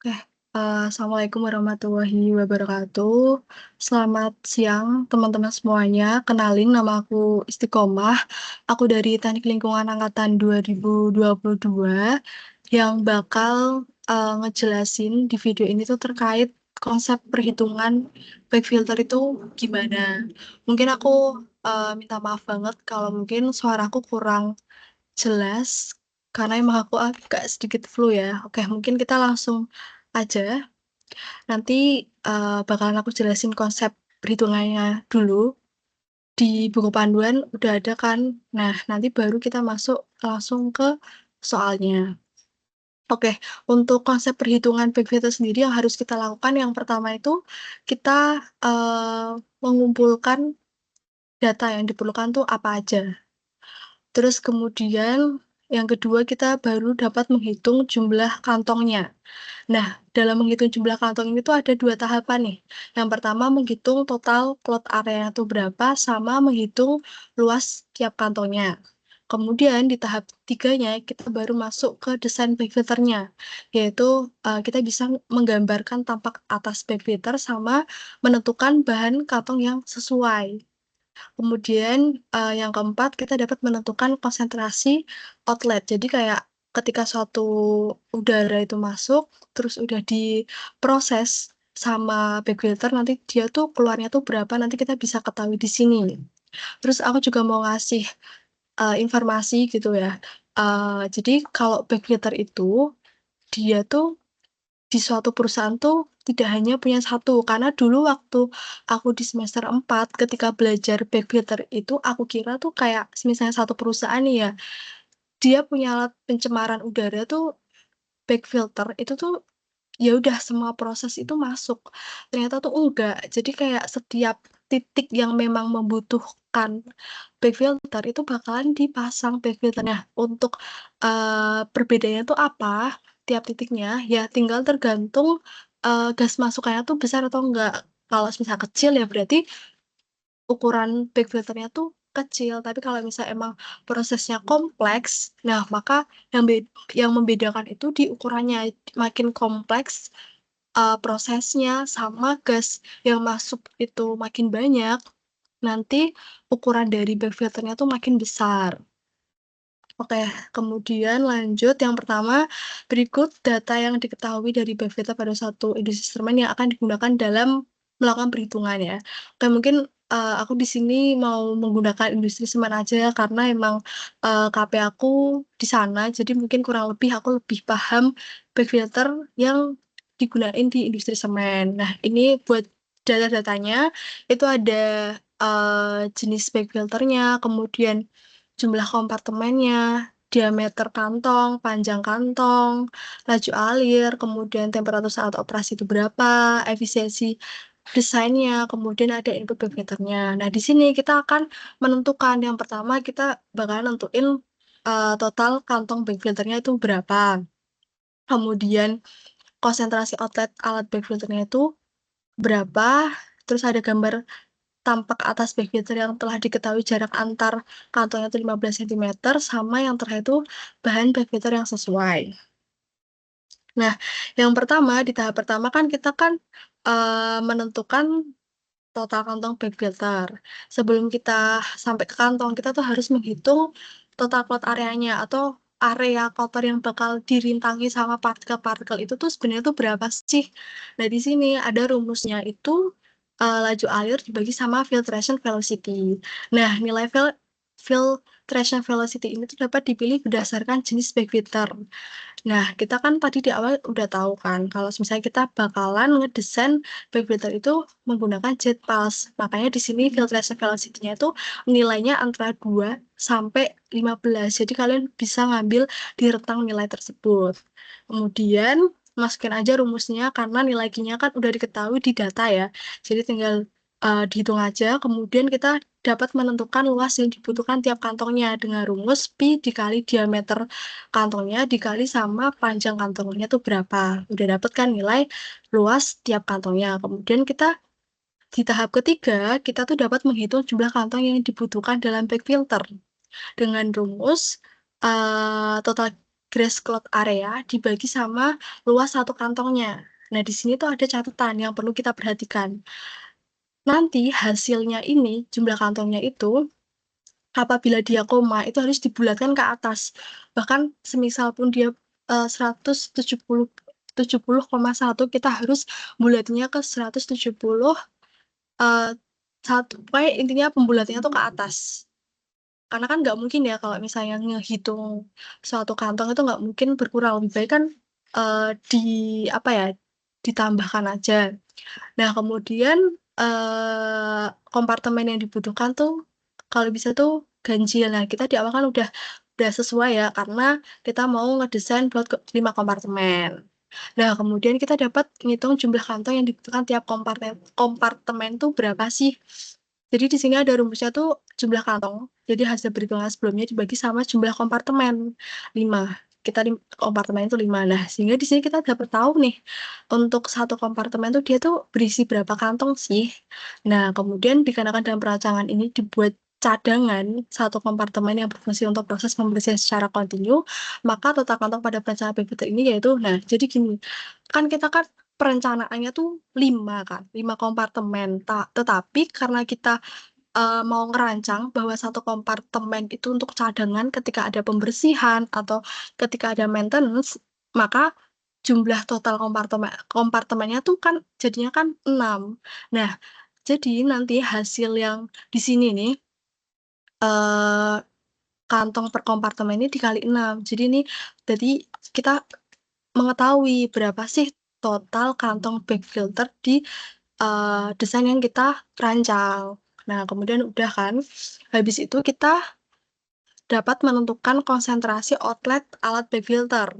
Oke, assalamualaikum warahmatullahi wabarakatuh. Selamat siang teman-teman semuanya. Kenalin nama aku Istiqomah. Aku dari Teknik Lingkungan angkatan 2022 yang bakal ngejelasin di video ini tuh terkait konsep perhitungan back filter itu gimana. Mungkin aku minta maaf banget kalau mungkin suaraku kurang jelas, karena emang aku agak sedikit flu ya. Oke, mungkin kita langsung aja. Nanti, bakalan aku jelasin konsep perhitungannya dulu. Di buku panduan udah ada kan. Nah, nanti baru kita masuk langsung ke soalnya. Oke, untuk konsep perhitungan back filter sendiri yang harus kita lakukan yang pertama itu kita, mengumpulkan data yang diperlukan tuh apa aja. Terus kemudian yang kedua kita baru dapat menghitung jumlah kantongnya. Nah, dalam menghitung jumlah kantong ini tuh ada 2 tahapan nih. Yang pertama menghitung total plot area itu berapa, sama menghitung luas tiap kantongnya. Kemudian di tahap ketiganya kita baru masuk ke desain backfilter-nya, yaitu, kita bisa menggambarkan tampak atas backfilter sama menentukan bahan kantong yang sesuai. Kemudian, yang keempat kita dapat menentukan konsentrasi outlet. Jadi kayak ketika suatu udara itu masuk, terus udah diproses sama back filter, nanti dia tuh keluarnya tuh berapa, nanti kita bisa ketahui di sini. Terus aku juga mau ngasih, informasi gitu ya, jadi kalau back filter itu, dia tuh di suatu perusahaan tuh tidak hanya punya satu, karena dulu waktu aku di semester 4 ketika belajar back filter itu aku kira tuh kayak misalnya satu perusahaan nih ya, dia punya alat pencemaran udara tuh back filter itu tuh ya udah semua proses itu masuk. Ternyata tuh enggak. Jadi kayak setiap titik yang memang membutuhkan back filter itu bakalan dipasang back filter. Nah, untuk, perbedaannya tuh apa tiap titiknya, ya tinggal tergantung, gas masukannya tuh besar atau enggak. Kalau misal kecil ya berarti ukuran back filter-nya tuh kecil, tapi kalau misal emang prosesnya kompleks, nah maka yang membedakan itu di ukurannya. Makin kompleks, prosesnya sama gas yang masuk itu makin banyak, nanti ukuran dari back filter-nya tuh makin besar. Oke, kemudian lanjut yang pertama, berikut data yang diketahui dari back filter pada suatu industri semen yang akan digunakan dalam melakukan perhitungan ya. Oke, mungkin, aku di sini mau menggunakan industri semen aja karena emang, KP aku di sana, jadi mungkin kurang lebih aku lebih paham back filter yang digunain di industri semen. Nah, ini buat data-datanya, itu ada, jenis back filternya, kemudian jumlah kompartemennya, diameter kantong, panjang kantong, laju alir, kemudian temperatur saat operasi itu berapa, efisiensi desainnya, kemudian ada input barometernya. Nah, di sini kita akan menentukan, yang pertama kita bakalan nentuin, total kantong back filter-nya itu berapa, kemudian konsentrasi outlet alat back filter-nya itu berapa, terus ada gambar tampak atas back filter yang telah diketahui jarak antar kantongnya itu 15 sentimeter, sama yang terakhir itu bahan back filter yang sesuai. Nah, yang pertama, di tahap pertama kan kita kan, menentukan total kantong back filter. Sebelum kita sampai ke kantong, kita tuh harus menghitung total plot areanya atau area kotor yang bakal dirintangi sama partikel-partikel itu tuh sebenarnya tuh berapa sih. Nah, di sini ada rumusnya itu, laju alir dibagi sama filtration velocity. Nah, nilai filtration velocity ini tuh dapat dipilih berdasarkan jenis back filter. Nah, kita kan tadi di awal udah tahu kan, kalau misalnya kita bakalan ngedesain back filter itu menggunakan jet pulse. Makanya di sini filtration velocity-nya itu nilainya antara 2 sampai 15. Jadi kalian bisa ngambil di rentang nilai tersebut. Kemudian masukin aja rumusnya karena nilai Q-nya kan udah diketahui di data ya. Jadi tinggal dihitung aja, kemudian kita dapat menentukan luas yang dibutuhkan tiap kantongnya dengan rumus pi dikali diameter kantongnya dikali sama panjang kantongnya tuh berapa. Udah dapet kan nilai luas tiap kantongnya. Kemudian kita di tahap ketiga, kita tuh dapat menghitung jumlah kantong yang dibutuhkan dalam back filter dengan rumus total grass cloth area dibagi sama luas satu kantongnya. Nah, di sini tuh ada catatan yang perlu kita perhatikan. Nanti hasilnya ini, jumlah kantongnya itu, apabila dia koma, itu harus dibulatkan ke atas. Bahkan semisal pun dia 170,1, kita harus bulatnya ke 170 satu. Pokoknya intinya pembulatannya tuh ke atas. Karena kan nggak mungkin ya kalau misalnya ngehitung suatu kantong itu nggak mungkin berkurang. Lebih baik kan di apa ya, ditambahkan aja. Nah, kemudian kompartemen yang dibutuhkan tuh kalau bisa tuh ganjil. Nah, kita di awal kan udah sesuai ya karena kita mau ngedesain buat 5 kompartemen. Nah, kemudian kita dapat ngitung jumlah kantong yang dibutuhkan tiap kompartemen tuh berapa sih. Jadi di sini ada rumusnya tuh jumlah kantong. Jadi hasil perhitungan sebelumnya dibagi sama jumlah kompartemen 5. Kita kompartemen itu 5. Nah, sehingga di sini kita dapat tahu nih untuk satu kompartemen tuh dia tuh berisi berapa kantong sih. Nah, kemudian dikarenakan dalam perancangan ini dibuat cadangan satu kompartemen yang berfungsi untuk proses pembersihan secara kontinu, maka total kantong pada perencanaan backfilter ini yaitu, nah jadi gini, kan kita kan perencanaannya tuh 5 kan, 5 kompartemen. Tetapi karena kita mau ngerancang bahwa satu kompartemen itu untuk cadangan ketika ada pembersihan atau ketika ada maintenance, maka jumlah total kompartemennya tuh kan jadinya kan 6. Nah, jadi nanti hasil yang di sini nih, kantong per kompartemen ini dikali 6. Jadi kita mengetahui berapa sih total kantong backfilter di desain yang kita rancang. Nah, kemudian udah kan, habis itu kita dapat menentukan konsentrasi outlet alat backfilter.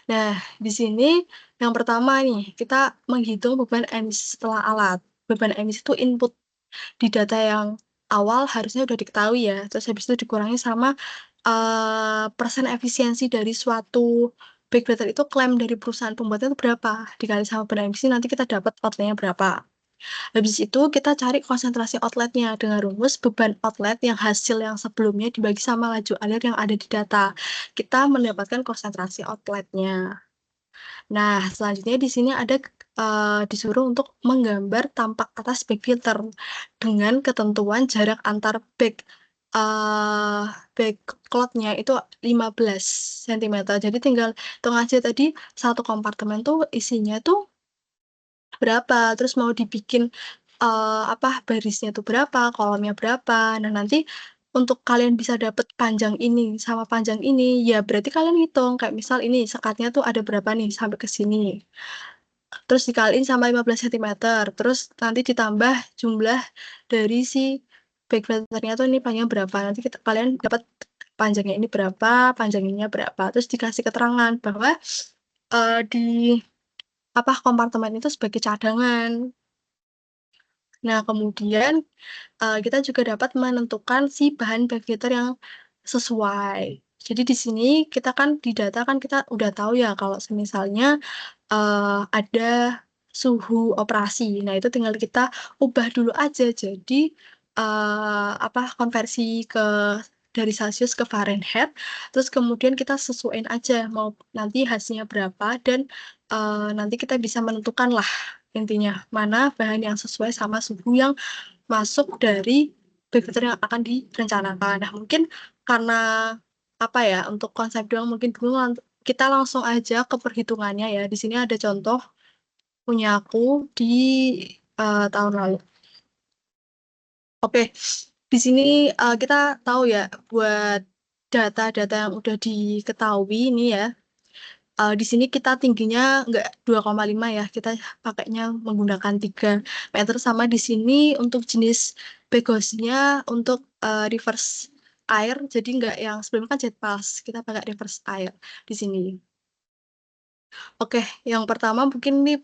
Nah, di sini yang pertama nih, kita menghitung beban emisi setelah alat. Beban emisi itu input di data yang awal harusnya udah diketahui ya, terus habis itu dikurangi sama persen efisiensi dari suatu backfilter itu klaim dari perusahaan pembuatnya itu berapa, dikali sama beban emisi nanti kita dapat outletnya berapa. Habis itu kita cari konsentrasi outletnya dengan rumus beban outlet yang hasil yang sebelumnya dibagi sama laju alir yang ada di data. Kita mendapatkan konsentrasi outletnya. Nah, selanjutnya di sini ada disuruh untuk menggambar tampak atas backfilter dengan ketentuan jarak antar backcloth-nya itu 15 cm. Jadi tinggal hitung aja tadi satu kompartemen tuh isinya tuh berapa, terus mau dibikin barisnya tuh berapa, kolomnya berapa. Nah, nanti untuk kalian bisa dapet panjang ini sama panjang ini, ya berarti kalian hitung kayak misal ini sekatnya tuh ada berapa nih sampai ke sini. Terus dikaliin sama 15 cm, terus nanti ditambah jumlah dari si backfilternya tuh ini panjang berapa. Nanti kalian dapat panjangnya ini berapa, panjangnya berapa. Terus dikasih keterangan bahwa di kompartemen itu sebagai cadangan. Nah, kemudian kita juga dapat menentukan si bahan backfilter yang sesuai. Jadi di sini kita kan di data kan kita udah tahu ya kalau misalnya ada suhu operasi. Nah, itu tinggal kita ubah dulu aja jadi konversi dari Celsius ke Fahrenheit. Terus kemudian kita sesuaiin aja mau nanti hasilnya berapa dan nanti kita bisa menentukan lah intinya mana bahan yang sesuai sama suhu yang masuk dari backfilter yang akan direncanakan. Nah, mungkin karena untuk konsep doang mungkin dulu kita langsung aja ke perhitungannya ya. Di sini ada contoh punya aku di tahun lalu. Oke, di sini kita tahu ya buat data-data yang udah diketahui ini ya. Di sini kita tingginya nggak 2,5 ya, kita pakainya menggunakan 3 meter sama di sini untuk jenis bagosnya untuk reverse air, jadi nggak yang sebelumnya kan jet pass, kita pakai reverse air di sini. Oke, yang pertama mungkin ini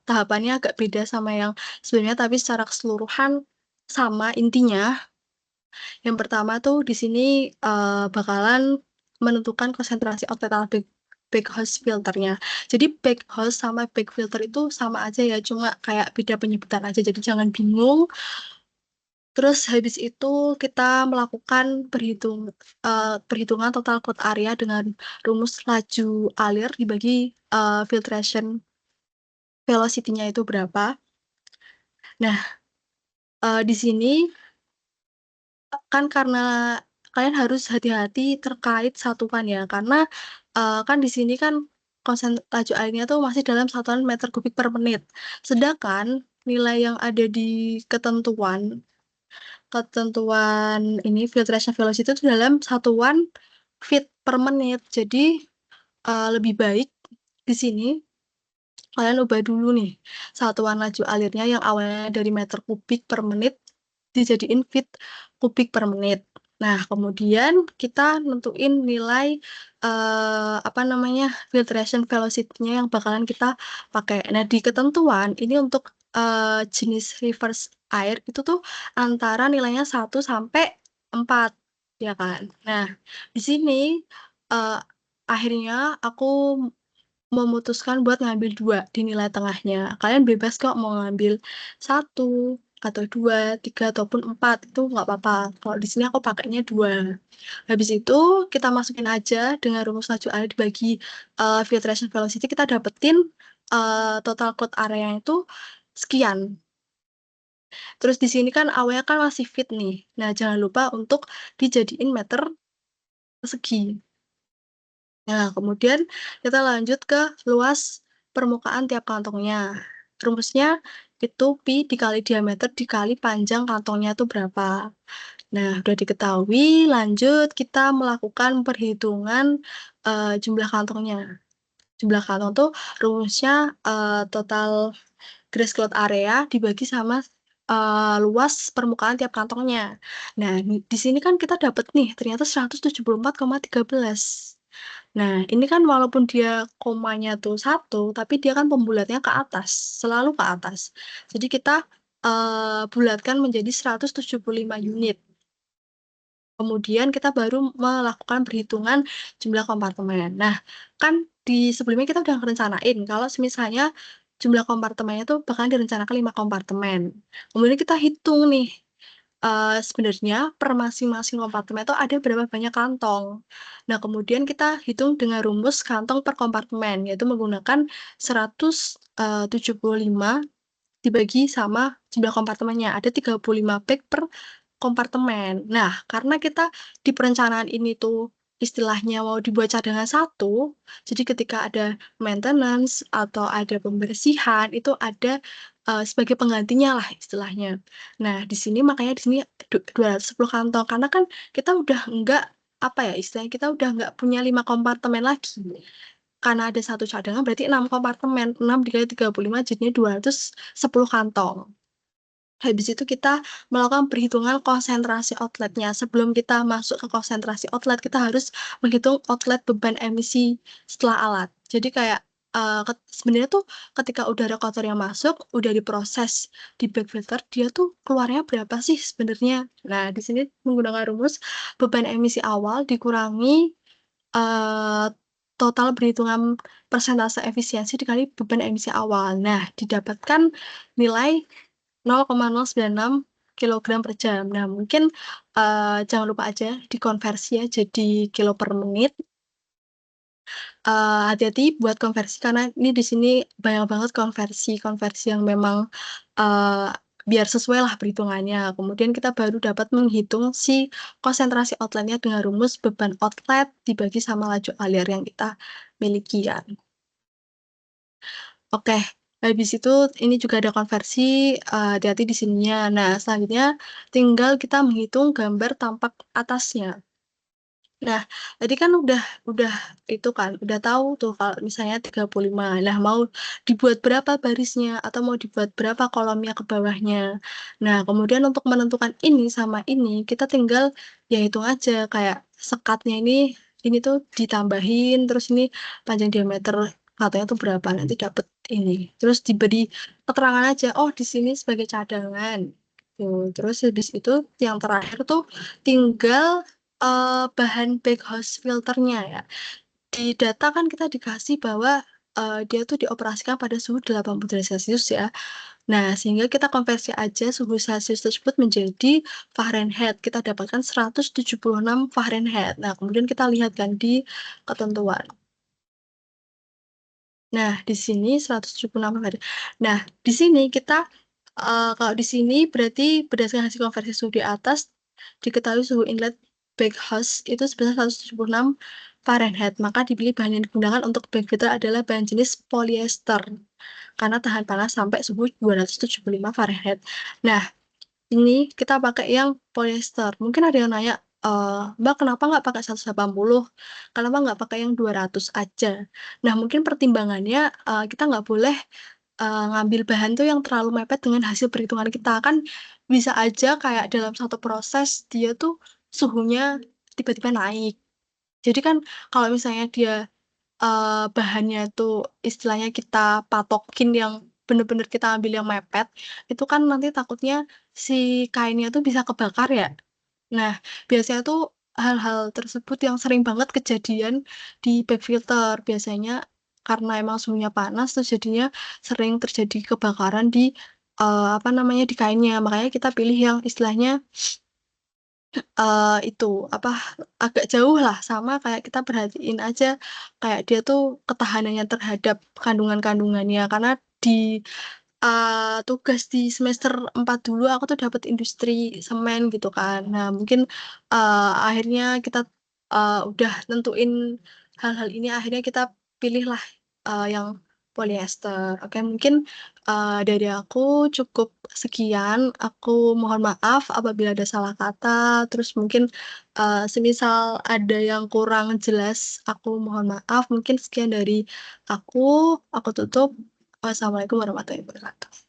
tahapannya agak beda sama yang sebelumnya, tapi secara keseluruhan sama intinya. Yang pertama tuh di sini bakalan menentukan konsentrasi outlet alat backhouse filternya. Jadi backhouse sama backfilter itu sama aja ya, cuma kayak beda penyebutan aja. Jadi jangan bingung. Terus habis itu kita melakukan perhitungan total cloud area dengan rumus laju alir dibagi filtration velocity-nya itu berapa. Nah, di sini kan karena kalian harus hati-hati terkait satuan ya, karena kan di sini kan laju airnya tuh masih dalam satuan meter kubik per menit. Sedangkan nilai yang ada di ketentuan ketentuan ini filtration velocity itu dalam satuan feet per menit. Jadi lebih baik di sini kalian ubah dulu nih satuan laju alirnya yang awalnya dari meter kubik per menit dijadiin feet kubik per menit. Nah, kemudian kita nentuin nilai apa namanya filtration velocity-nya yang bakalan kita pakai. Nah, di ketentuan ini untuk jenis reverse air itu tuh antara nilainya 1 sampai 4 ya kan. Nah, di sini uh, akhirnya aku memutuskan buat ngambil 2 di nilai tengahnya. Kalian bebas kok mau ngambil 1 atau 2, 3 ataupun 4 itu nggak apa-apa. Kalau di sini aku pakainya 2. Habis itu kita masukin aja dengan rumus laju air dibagi filtration velocity kita dapetin total cloud area itu sekian. Terus di sini kan awalnya kan masih fit nih. Nah, jangan lupa untuk dijadiin meter persegi. Nah, kemudian kita lanjut ke luas permukaan tiap kantongnya. Rumusnya itu pi dikali diameter dikali panjang kantongnya itu berapa. Nah, udah diketahui, lanjut kita melakukan perhitungan jumlah kantongnya. Jumlah kantong tuh rumusnya total gross cloud area dibagi sama luas permukaan tiap kantongnya. Nah, di sini kan kita dapat nih, ternyata 174,13. Nah, ini kan walaupun dia komanya tuh 1, tapi dia kan pembulatnya ke atas, selalu ke atas. Jadi kita bulatkan menjadi 175 unit. Kemudian kita baru melakukan perhitungan jumlah kompartemen. Nah, kan di sebelumnya kita udah rencanain kalau misalnya jumlah kompartemennya tuh bakal direncanakan 5 kompartemen. Kemudian kita hitung nih, sebenarnya per masing-masing kompartemen itu ada berapa banyak kantong. Nah, kemudian kita hitung dengan rumus kantong per kompartemen, yaitu menggunakan 175 dibagi sama jumlah kompartemennya. Ada 35 bag per kompartemen. Nah, karena kita di perencanaan ini tuh istilahnya mau dibuat cadangan 1, jadi ketika ada maintenance atau ada pembersihan itu ada sebagai penggantinya lah istilahnya. Nah, di sini makanya di sini 210 kantong karena kan kita udah enggak apa ya istilahnya kita udah nggak punya 5 kompartemen lagi. Karena ada satu cadangan berarti 6 kompartemen. 6 dikali 35 jadinya 210 kantong. Habis itu kita melakukan perhitungan konsentrasi outletnya. Sebelum kita masuk ke konsentrasi outlet, kita harus menghitung outlet beban emisi setelah alat. Jadi kayak sebenarnya tuh ketika udara kotor yang masuk, udah diproses di bag filter, dia tuh keluarnya berapa sih sebenarnya? Nah, di sini menggunakan rumus beban emisi awal dikurangi uh, total perhitungan persentase efisiensi dikali beban emisi awal. Nah, didapatkan nilai 0,096 kilogram per jam. Nah, mungkin jangan lupa aja dikonversi ya jadi kilo per menit. Hati-hati buat konversi karena ini di sini banyak banget konversi yang memang biar sesuai lah perhitungannya. Kemudian kita baru dapat menghitung si konsentrasi outletnya dengan rumus beban outlet dibagi sama laju alir yang kita miliki ya. Oke, habis itu ini juga ada konversi, hati-hati di sininya. Nah, selanjutnya tinggal kita menghitung gambar tampak atasnya. Nah, tadi kan udah itu kan, udah tahu tuh kalau misalnya 35. Nah, mau dibuat berapa barisnya atau mau dibuat berapa kolomnya ke bawahnya. Nah, kemudian untuk menentukan ini sama ini, kita tinggal ya hitung aja kayak sekatnya ini tuh ditambahin terus ini panjang diameter katanya tuh berapa nanti dapet ini. Terus diberi keterangan aja, oh di sini sebagai cadangan. Tuh, terus habis itu yang terakhir tuh tinggal bahan backhouse filternya ya. Di data kan kita dikasih bahwa dia tuh dioperasikan pada suhu 80 derajat Celcius ya. Nah, sehingga kita konversi aja suhu Celcius tersebut menjadi Fahrenheit, kita dapatkan 176 Fahrenheit. Nah, kemudian kita lihat kan di ketentuan. Nah, di sini 176 Fahrenheit. Nah, di sini kita, kalau di sini berarti berdasarkan hasil konversi suhu di atas, diketahui suhu inlet bakehouse itu sebesar 176 Fahrenheit, maka dipilih bahan yang digunakan untuk bake filter adalah bahan jenis polyester, karena tahan panas sampai suhu 275 Fahrenheit. Nah, ini kita pakai yang polyester. Mungkin ada yang nanya, "Mbak, kenapa nggak pakai 180? Kenapa nggak pakai yang 200 aja?" Nah, mungkin pertimbangannya, kita nggak boleh, ngambil bahan tuh yang terlalu mepet dengan hasil perhitungan kita. Kan bisa aja kayak dalam satu proses dia tuh suhunya tiba-tiba naik. Jadi kan kalau misalnya dia bahannya tuh istilahnya kita patokin yang bener-bener kita ambil yang mepet, itu kan nanti takutnya si kainnya tuh bisa kebakar ya. Nah, biasanya tuh hal-hal tersebut yang sering banget kejadian di bag filter. Biasanya karena emang suhunya panas, terus jadinya sering terjadi kebakaran di, apa namanya, di kainnya. Makanya kita pilih yang istilahnya itu, apa, agak jauh lah, sama kayak kita perhatiin aja kayak dia tuh ketahanannya terhadap kandungan-kandungannya. Karena di, tugas di semester 4 dulu aku tuh dapet industri semen gitu kan. Nah mungkin, akhirnya kita, udah nentuin hal-hal ini, akhirnya kita pilihlah, yang polyester. Oke mungkin, dari aku cukup sekian, aku mohon maaf apabila ada salah kata, terus mungkin, semisal ada yang kurang jelas, aku mohon maaf. Mungkin sekian dari aku tutup. Wassalamualaikum warahmatullahi wabarakatuh.